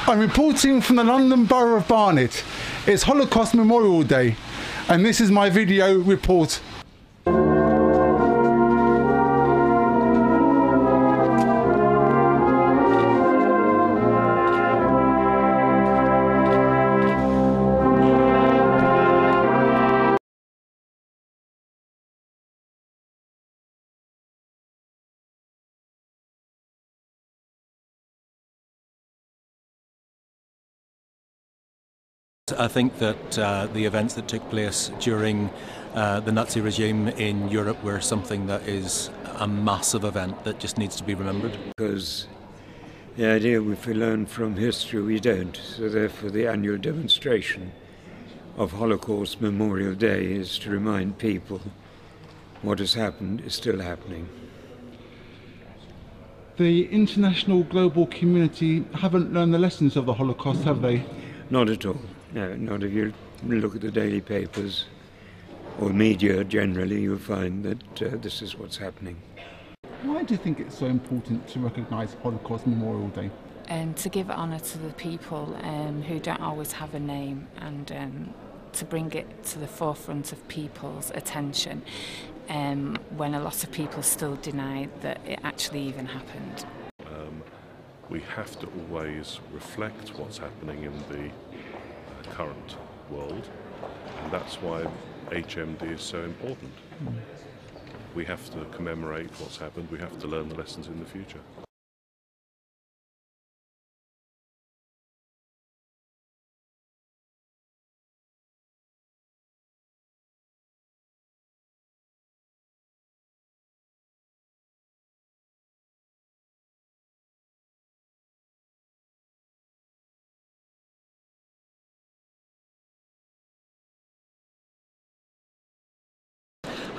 I'm reporting from the London Borough of Barnet. It's Holocaust Memorial Day, and this is my video report. I think that the events that took place during the Nazi regime in Europe were something that is a massive event that just needs to be remembered. Because the idea if we learn from history, we don't. So therefore the annual demonstration of Holocaust Memorial Day is to remind people what has happened is still happening. The international global community haven't learned the lessons of the Holocaust, have they? Not at all. No, not if you look at the daily papers or media generally, you'll find that this is what's happening. Why do you think it's so important to recognise Holocaust Memorial Day? To give honour to the people who don't always have a name, and to bring it to the forefront of people's attention when a lot of people still deny that it actually even happened. We have to always reflect what's happening in the current world, and that's why HMD is so important. We have to commemorate what's happened, we have to learn the lessons in the future.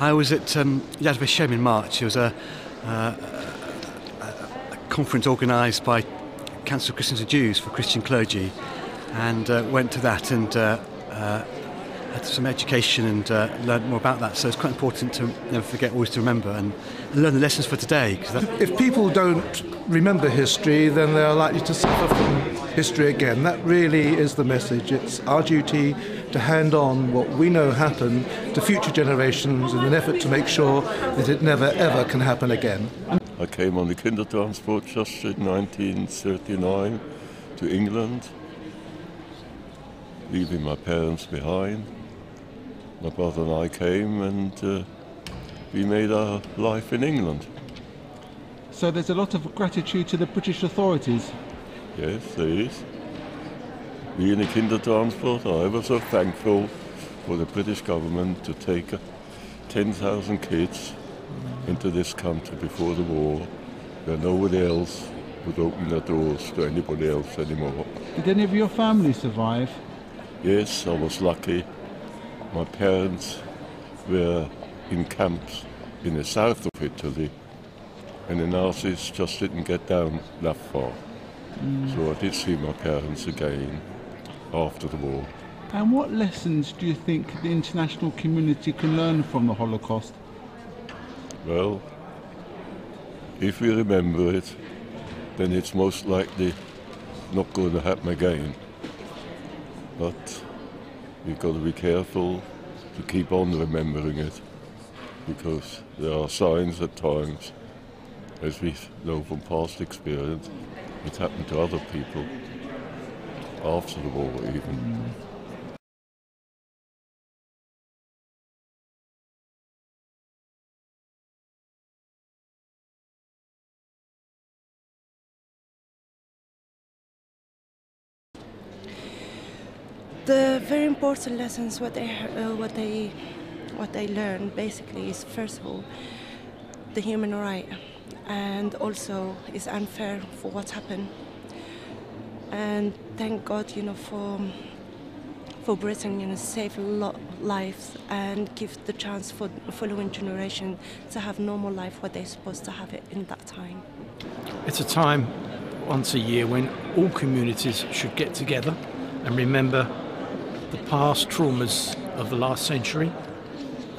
I was at Yad Vashem in March. It was a conference organised by Council of Christians and Jews for Christian clergy, and went to that and had some education and learned more about that. So it's quite important to never forget, always to remember and learn the lessons for today. If people don't remember history, then they are likely to suffer from history again. That really is the message. It's our duty to hand on what we know happened to future generations in an effort to make sure that it never ever can happen again. I came on the Kindertransport just in 1939 to England, leaving my parents behind. My brother and I came and we made our life in England. So there's a lot of gratitude to the British authorities? Yes, there is. Being a Kindertransport, I was so thankful for the British government to take 10,000 kids into this country before the war, where nobody else would open their doors to anybody else anymore. Did any of your family survive? Yes, I was lucky. My parents were in camps in the south of Italy, and the Nazis just didn't get down that far. So I did see my parents again after the war. And what lessons do you think the international community can learn from the Holocaust? Well, if we remember it, then it's most likely not going to happen again. But we've got to be careful to keep on remembering it, because there are signs at times, as we know from past experience, it happened to other people after the war even. The very important lessons what they learn basically is, first of all, the human right, and also it's unfair for what happened. And thank God, for Britain, save a lot of lives and give the chance for the following generation to have normal life what they're supposed to have it in that time. It's a time once a year when all communities should get together and remember the past traumas of the last century.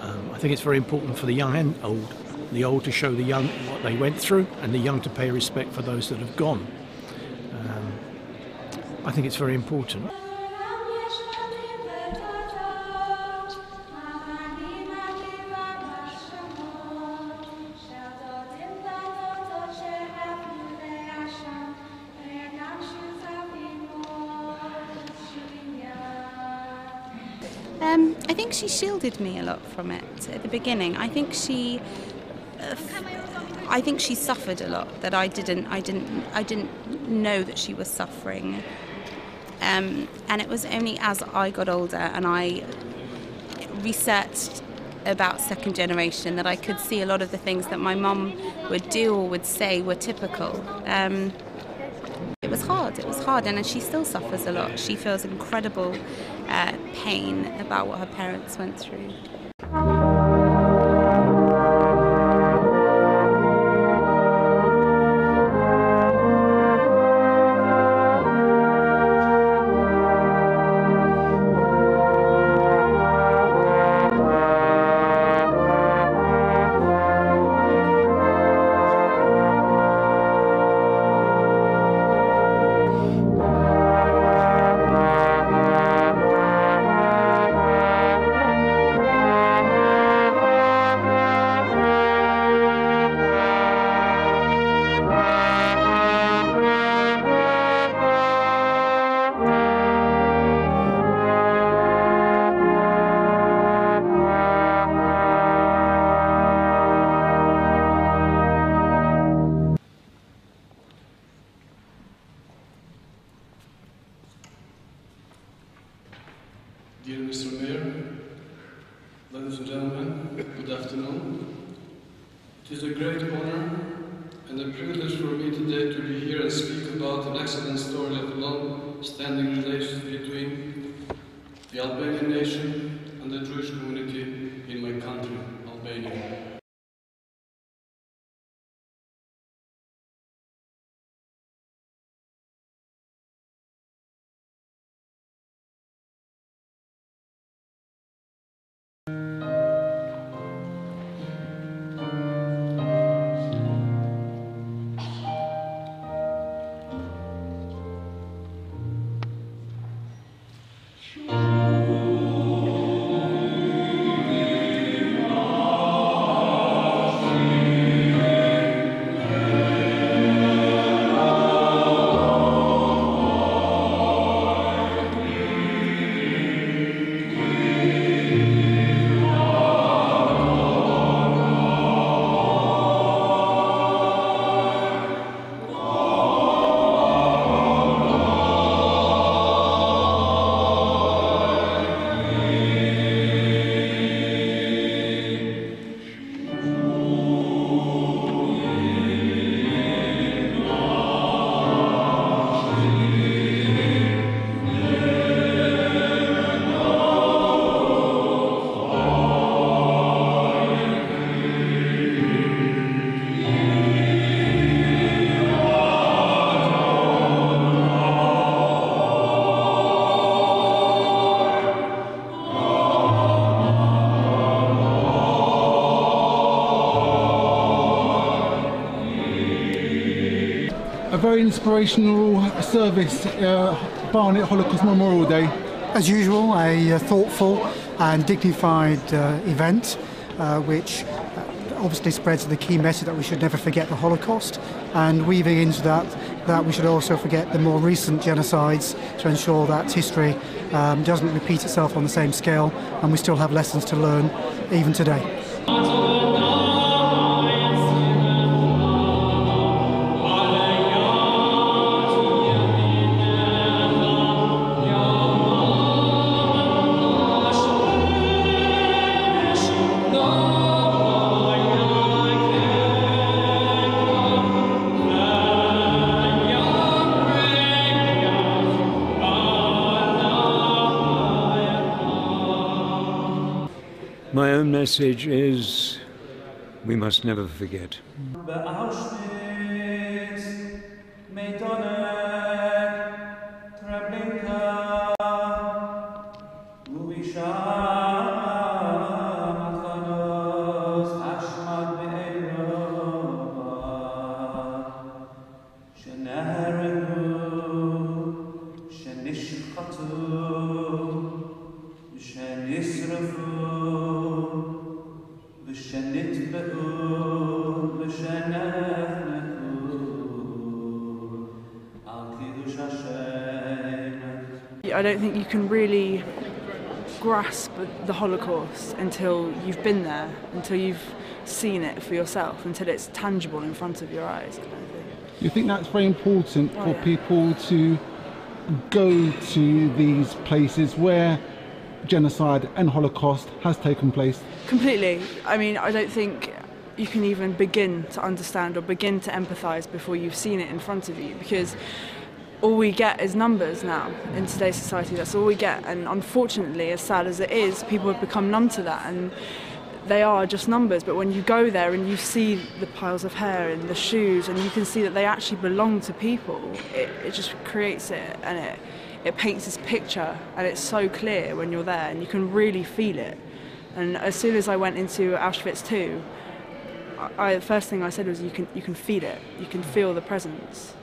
I think it's very important for the young and old. The old to show the young what they went through, and the young to pay respect for those that have gone. I think it's very important. I think she shielded me a lot from it at the beginning. I think she suffered a lot that I didn't know that she was suffering. And it was only as I got older and I researched about second generation that I could see a lot of the things that my mum would do or would say were typical. It was hard, and she still suffers a lot. She feels incredible pain about what her parents went through. Dear Mr. Mayor, ladies and gentlemen, good afternoon. It is a great honor and a privilege for me today to be here and speak about an excellent story of long-standing relations between the Albanian nation and the Jewish community in my country, Albania. A very inspirational service, Barnet Holocaust Memorial Day. As usual, a thoughtful and dignified event which obviously spreads the key message that we should never forget the Holocaust, and weaving into that we should also forget the more recent genocides to ensure that history doesn't repeat itself on the same scale, and we still have lessons to learn even today. My own message is we must never forget. I don't think you can really grasp the Holocaust until you've been there, until you've seen it for yourself, until it's tangible in front of your eyes. Kind of thing. You think that's very important for people to go to these places where genocide and Holocaust has taken place? Completely. I mean, I don't think you can even begin to understand or begin to empathise before you've seen it in front of you, because all we get is numbers now in today's society. That's all we get, and unfortunately, as sad as it is, people have become numb to that, and they are just numbers. But when you go there and you see the piles of hair and the shoes, and you can see that they actually belong to people, it just creates it, and it paints this picture, and it's so clear when you're there, and you can really feel it. And as soon as I went into Auschwitz II, the first thing I said was, you can feel it, you can feel the presence.